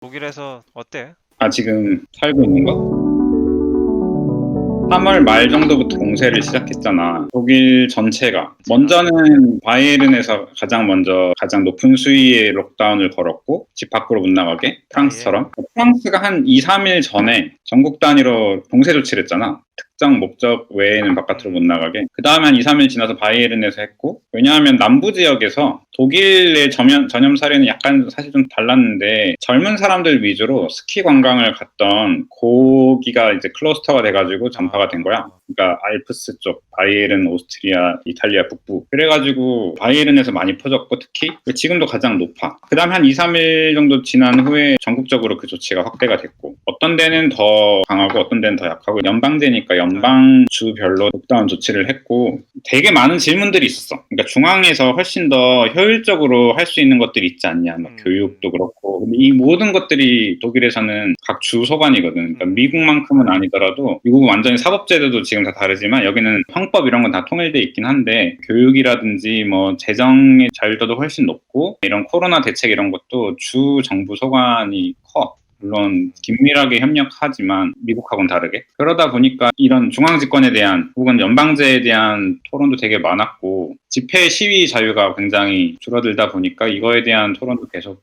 독일에서 어때? 지금 살고 있는 거? 3월 말 정도부터 공세를 시작했잖아. 독일 전체가. 먼저는 바이에른에서 가장 높은 수위의 록다운을 걸었고, 집 밖으로 못 나가게, 프랑스처럼. 프랑스가 한 2, 3일 전에 전국 단위로 공세 조치를 했잖아. 특정 목적 외에는 바깥으로 못 나가게. 그 다음에 한 2, 3일 지나서 바이에른에서 했고, 왜냐하면 남부 지역에서 독일의 전염 사례는 약간 사실 좀 달랐는데, 젊은 사람들 위주로 스키 관광을 갔던 고기가 이제 클러스터가 돼가지고 전파가 된 거야. 그러니까 알프스 쪽, 바이에른, 오스트리아, 이탈리아 북부. 그래가지고 바이에른에서 많이 퍼졌고, 특히 지금도 가장 높아. 그 다음에 한 2, 3일 정도 지난 후에 전국적으로 그 조치가 확대가 됐고, 어떤 데는 더 강하고 어떤 데는 더 약하고, 연방제니까 연방주별로 록다운 조치를 했고, 되게 많은 질문들이 있었어. 그러니까 중앙에서 훨씬 더 효율적으로 할 수 있는 것들이 있지 않냐, 막 교육도 그렇고. 근데 이 모든 것들이 독일에서는 각 주 소관이거든. 그러니까 미국만큼은 아니더라도, 미국은 완전히 사법제도도 지금 다 다르지만 여기는 형법 이런 건 다 통일돼 있긴 한데, 교육이라든지 뭐 재정의 자율도도 훨씬 높고, 이런 코로나 대책 이런 것도 주 정부 소관이 커. 물론 긴밀하게 협력하지만 미국하고는 다르게. 그러다 보니까 이런 중앙집권에 대한 혹은 연방제에 대한 토론도 되게 많았고, 집회 시위 자유가 굉장히 줄어들다 보니까 이거에 대한 토론도 계속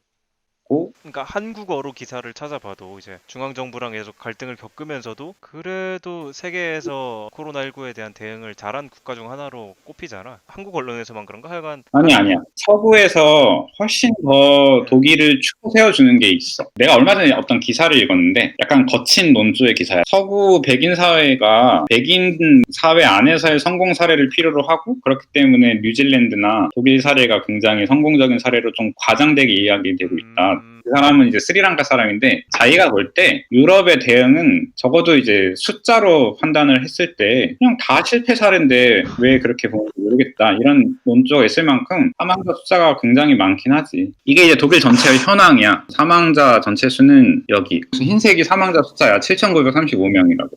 있고. 그러니까 한국어로 기사를 찾아봐도 이제 중앙정부랑 계속 갈등을 겪으면서도 그래도 세계에서 코로나19에 대한 대응을 잘한 국가 중 하나로 꼽히잖아. 한국 언론에서만 그런가? 하여간 아니야. 서구에서 훨씬 더 독일을 추 세워주는 게 있어. 내가 얼마 전에 어떤 기사를 읽었는데 약간 거친 논조의 기사야. 서구 백인 사회가 백인 사회 안에서의 성공 사례를 필요로 하고, 그렇기 때문에 뉴질랜드나 독일 사례가 굉장히 성공적인 사례로 좀 과장되게 이야기되고 있다. 그 사람은 이제 스리랑카 사람인데, 자기가 볼 때 유럽의 대응은 적어도 이제 숫자로 판단을 했을 때 그냥 다 실패 사례인데 왜 그렇게 보는지 모르겠다, 이런 논조가 있을 만큼 사망자 숫자가 굉장히 많긴 하지. 이게 이제 독일 전체의 현황이야. 사망자 전체 수는 여기 흰색이 사망자 숫자야. 7,935명이라고.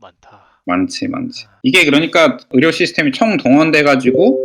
많다. 많지. 이게 그러니까 의료 시스템이 총 동원돼가지고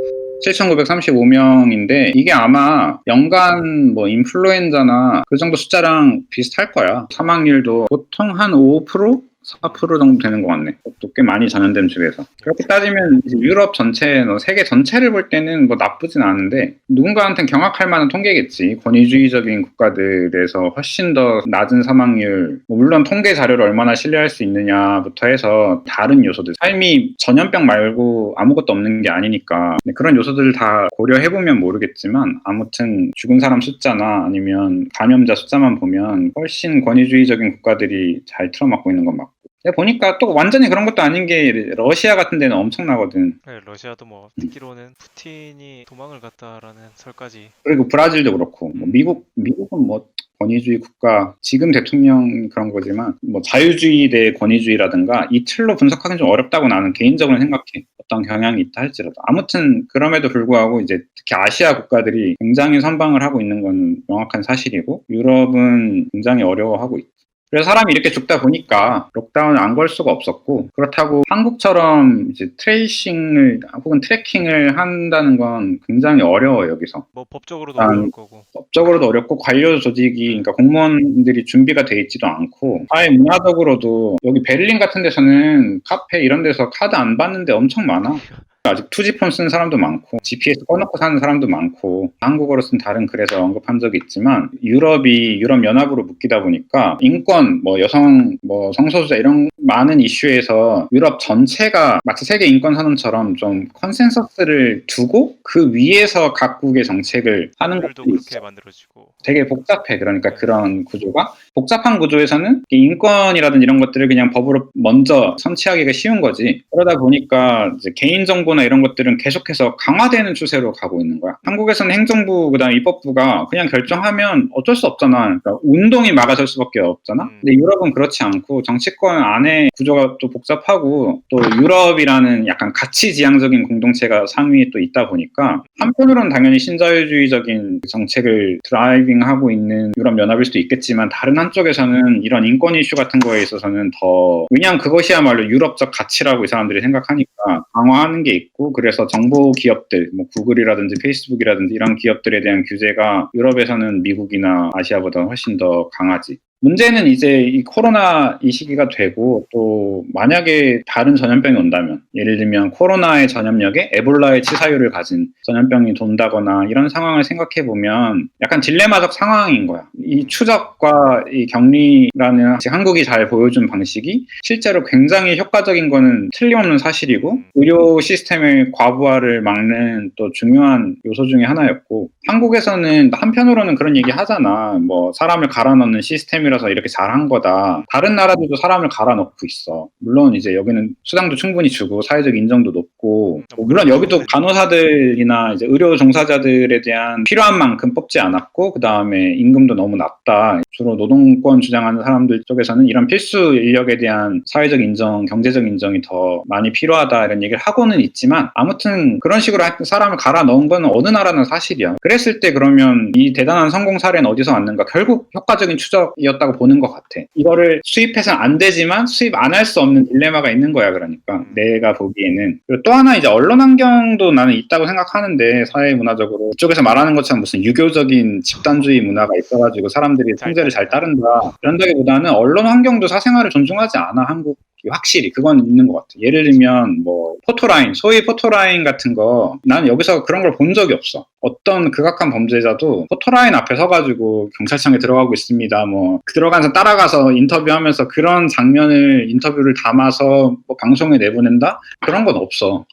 7,935명인데, 이게 아마 연간 뭐 인플루엔자나 그 정도 숫자랑 비슷할 거야. 사망률도 보통 한 5%? 4% 정도 되는 것 같네. 또 꽤 많이 전염된 중에서. 그렇게 따지면 이제 유럽 전체, 세계 전체를 볼 때는 뭐 나쁘진 않은데, 누군가한테는 경악할 만한 통계겠지. 권위주의적인 국가들에서 훨씬 더 낮은 사망률, 뭐 물론 통계 자료를 얼마나 신뢰할 수 있느냐부터 해서 다른 요소들, 삶이 전염병 말고 아무것도 없는 게 아니니까 그런 요소들을 다 고려해보면 모르겠지만, 아무튼 죽은 사람 숫자나 아니면 감염자 숫자만 보면 훨씬 권위주의적인 국가들이 잘 틀어막고 있는 건 맞고. 내가 보니까 또 완전히 그런 것도 아닌 게 러시아 같은 데는 엄청나거든. 네, 러시아도 뭐 듣기로는 푸틴이 도망을 갔다라는 설까지. 그리고 브라질도 그렇고, 뭐 미국은 뭐 권위주의 국가, 지금 대통령 그런 거지만 뭐 자유주의 대 권위주의라든가 이 틀로 분석하기는 좀 어렵다고 나는 개인적으로 생각해. 어떤 경향이 있다 할지라도. 아무튼 그럼에도 불구하고 이제 특히 아시아 국가들이 굉장히 선방을 하고 있는 건 명확한 사실이고, 유럽은 굉장히 어려워하고 있다. 그래서 사람이 이렇게 죽다 보니까 록다운을 안 걸 수가 없었고, 그렇다고 한국처럼 이제 트레이싱을 혹은 트래킹을 한다는 건 굉장히 어려워요, 여기서. 뭐 법적으로도 어려울 거고. 법적으로도 어렵고, 관료 조직이, 그러니까 공무원들이 준비가 돼 있지도 않고, 사회 문화적으로도 여기 베를린 같은 데서는 카페 이런 데서 카드 안 받는데 엄청 많아. 아직 투지폰 쓰는 사람도 많고, GPS 꺼놓고 사는 사람도 많고, 한국어로 쓴 다른 글에서 언급한 적이 있지만, 유럽이 유럽연합으로 묶이다 보니까 인권, 뭐 여성, 뭐 성소수자 이런 많은 이슈에서 유럽 전체가 마치 세계 인권선언처럼 좀 컨센서스를 두고 그 위에서 각국의 정책을 하는 법률도 것들이 그렇게 있어. 만들어지고. 되게 복잡해. 그러니까 그런 구조가 복잡한 구조에서는 인권이라든지 이런 것들을 그냥 법으로 먼저 선취하기가 쉬운 거지. 그러다 보니까 이제 개인정보나 이런 것들은 계속해서 강화되는 추세로 가고 있는 거야. 한국에서는 행정부 그다음에 입법부가 그냥 결정하면 어쩔 수 없잖아. 그러니까 운동이 막아설 수밖에 없잖아. 근데 유럽은 그렇지 않고 정치권 안에 구조가 또 복잡하고, 또 유럽이라는 약간 가치지향적인 공동체가 상위에 또 있다 보니까 한편으로는 당연히 신자유주의적인 정책을 드라이빙 로빙하고 있는 유럽연합일 수도 있겠지만 다른 한쪽에서는 이런 인권 이슈 같은 거에 있어서는 더 왜냐하면 그것이야말로 유럽적 가치라고 이 사람들이 생각하니까 강화하는 게 있고 그래서 정보 기업들 뭐 구글이라든지 페이스북이라든지 이런 기업들에 대한 규제가 유럽에서는 미국이나 아시아보다 훨씬 더 강하지. 문제는 이제 이 코로나 이 시기가 되고 또 만약에 다른 전염병이 온다면 예를 들면 코로나의 전염력에 에볼라의 치사율을 가진 전염병이 돈다거나 이런 상황을 생각해 보면 약간 딜레마적 상황인 거야. 이 추적과 이 격리라는 한국이 잘 보여준 방식이 실제로 굉장히 효과적인 거는 틀림없는 사실이고 의료 시스템의 과부하를 막는 또 중요한 요소 중에 하나였고 한국에서는 한편으로는 그런 얘기 하잖아. 뭐 사람을 갈아 넣는 시스템이라서 이렇게 잘한 거다. 다른 나라들도 사람을 갈아 넣고 있어. 물론 이제 여기는 수당도 충분히 주고 사회적 인정도 높고 물론 여기도 간호사들이나 이제 의료 종사자들에 대한 필요한 만큼 뽑지 않았고 그 다음에 임금도 너무 낮다. 주로 노동권 주장하는 사람들 쪽에서는 이런 필수 인력에 대한 사회적 인정, 경제적 인정이 더 많이 필요하다 이런 얘기를 하고는 있지만 아무튼 그런 식으로 사람을 갈아 넣은 건 어느 나라나 사실이야. 그랬을 때 그러면 이 대단한 성공 사례는 어디서 왔는가? 결국 효과적인 추적이었다고 보는 것 같아. 이거를 수입해서는 안 되지만 수입 안 할 수 없는 딜레마가 있는 거야. 그러니까 내가 보기에는. 그리고 또 하나 이제 언론 환경도 나는 있다고 생각하는데 사회 문화적으로 이쪽에서 말하는 것처럼 무슨 유교적인 집단주의 문화가 있어가지고 사람들이 통제를 잘 따른다. 그런다기보다는 언론 환경도 사생활을 존중하지 않아. 한국 확실히 그건 있는 것 같아. 예를 들면 뭐 포토라인, 소위 포토라인 같은 거 나는 여기서 그런 걸 본 적이 없어. 어떤 극악한 범죄자도 포토라인 앞에 서가지고 경찰청에 들어가고 있습니다. 뭐 들어가서 따라가서 인터뷰하면서 그런 장면을 인터뷰를 담아서 뭐 방송에 내보낸다? 그런 건 없어.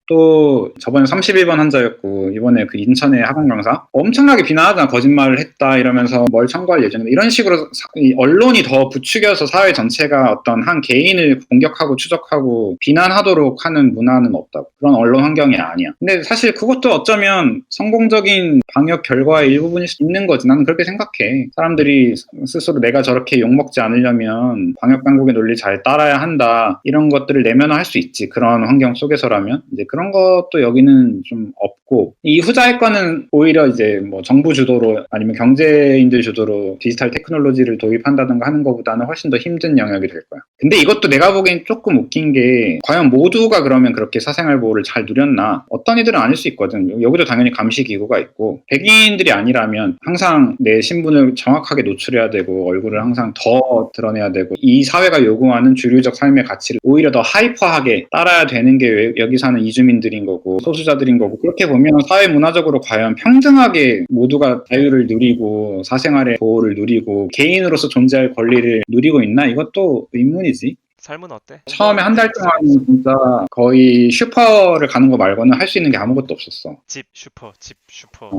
또 저번에 31번 환자였고 이번에 그 인천의 학원 강사 엄청나게 비난하잖아. 거짓말을 했다 이러면서 뭘 청구할 예정이다. 이런 식으로 이 언론이 더 부추겨서 사회 전체가 어떤 한 개인을 공격하고 추적하고 비난하도록 하는 문화는 없다고. 그런 언론 환경이 아니야. 근데 사실 그것도 어쩌면 성공적인 방역 결과의 일부분일 수 있는 거지. 나는 그렇게 생각해. 사람들이 스스로 내가 저렇게 욕먹지 않으려면 방역 당국의 논리 잘 따라야 한다. 이런 것들을 내면화할 수 있지. 그런 환경 속에서라면. 이제 그런 것도 여기는 좀 없고 이 후자의 거는 오히려 이제 뭐 정부 주도로 아니면 경제인들 주도로 디지털 테크놀로지를 도입한다든가 하는 것보다는 훨씬 더 힘든 영역이 될 거야. 근데 이것도 내가 보기엔 조금 웃긴 게 과연 모두가 그러면 그렇게 사생활 보호를 잘 누렸나? 어떤 이들은 아닐 수 있거든. 여기도 당연히 감시 기구가 있고 백인들이 아니라면 항상 내 신분을 정확하게 노출해야 되고 얼굴을 항상 더 드러내야 되고 이 사회가 요구하는 주류적 삶의 가치를 오히려 더 하이퍼하게 따라야 되는 게 여기 사는 이주민들인 거고 소수자들인 거고 그렇게 보면 사회 문화적으로 과연 평등하게 모두가 자유를 누리고 사생활의 보호를 누리고 개인으로서 존재할 권리를 누리고 있나? 이것도 의문이지. 삶은 어때? 처음에 한 달 동안 진짜 거의 슈퍼를 가는 거 말고는 할 수 있는 게 아무것도 없었어. 집 슈퍼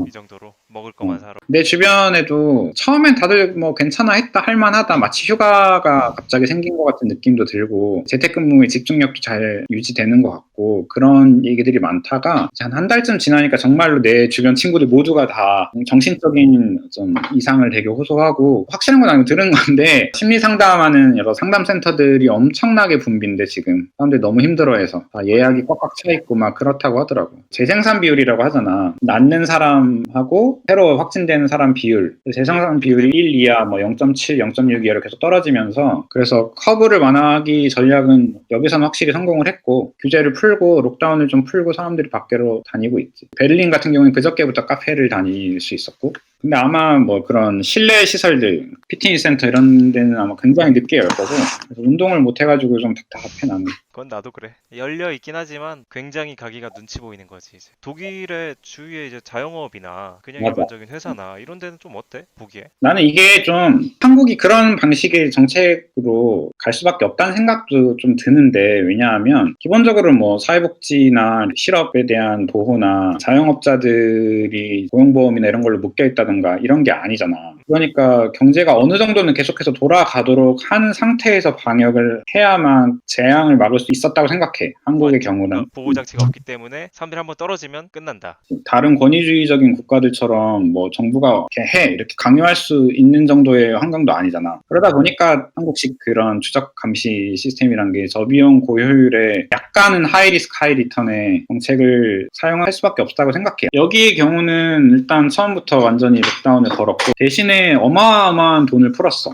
이 정도로 먹을 것만 사러. 내 주변에도 처음엔 다들 뭐 괜찮아 했다 할만하다 마치 휴가가 갑자기 생긴 것 같은 느낌도 들고 재택근무의 집중력도 잘 유지되는 것 같고 그런 얘기들이 많다가 한 달쯤 지나니까 정말로 내 주변 친구들 모두가 다 정신적인 좀 이상을 되게 호소하고 확실한 건 아니고 들은 건데 심리 상담하는 여러 상담센터들이 엄청나게 붐빈데 지금 사람들이 너무 힘들어해서 다 예약이 꽉꽉 차 있고 막 그렇다고 하더라고. 재생산 비율이라고 하잖아. 낫는 사람하고 새로 확진되는 사람 비율, 재생산 비율이 1 이하, 뭐 0.7, 0.6 이하로 계속 떨어지면서 그래서 커브를 완화하기 전략은 여기서는 확실히 성공을 했고 규제를 풀고 록다운을 좀 풀고 사람들이 밖으로 다니고 있지. 베를린 같은 경우는 그저께부터 카페를 다닐 수 있었고 근데 아마 뭐 그런 실내 시설들, 피트니스 센터 이런 데는 아마 굉장히 늦게 열 거고 그래서 운동을 못 해가지고 좀 답답해 나는. 그건 나도 그래. 열려 있긴 하지만 굉장히 가기가 눈치 보이는 거지 이제. 독일의 주위에 이제 자영업이나 그냥 맞아. 일반적인 회사나 이런 데는 좀 어때? 보기에? 나는 이게 좀 한국이 그런 방식의 정책으로 갈 수밖에 없다는 생각도 좀 드는데 왜냐하면 기본적으로 뭐 사회복지나 실업에 대한 보호나 자영업자들이 고용보험이나 이런 걸로 묶여 있다든가 이런 게 아니잖아. 그러니까 경제가 어느 정도는 계속해서 돌아가도록 한 상태에서 방역을 해야만 재앙을 막을 수 있었다고 생각해. 한국의 경우는. 그러니까 보호 장치가 없기 때문에 사람들이 한번 떨어지면 끝난다. 다른 권위주의적인 국가들처럼 뭐 정부가 이렇게 강요할 수 있는 정도의 환경도 아니잖아. 그러다 보니까 한국식 그런 추적 감시 시스템이란 게 저비용 고효율에 약간은 하이리스크 하이리턴의 정책을 사용할 수밖에 없다고 생각해요. 여기의 경우는 일단 처음부터 완전히 록다운을 걸었고 대신에 어마어마한 돈을 풀었어.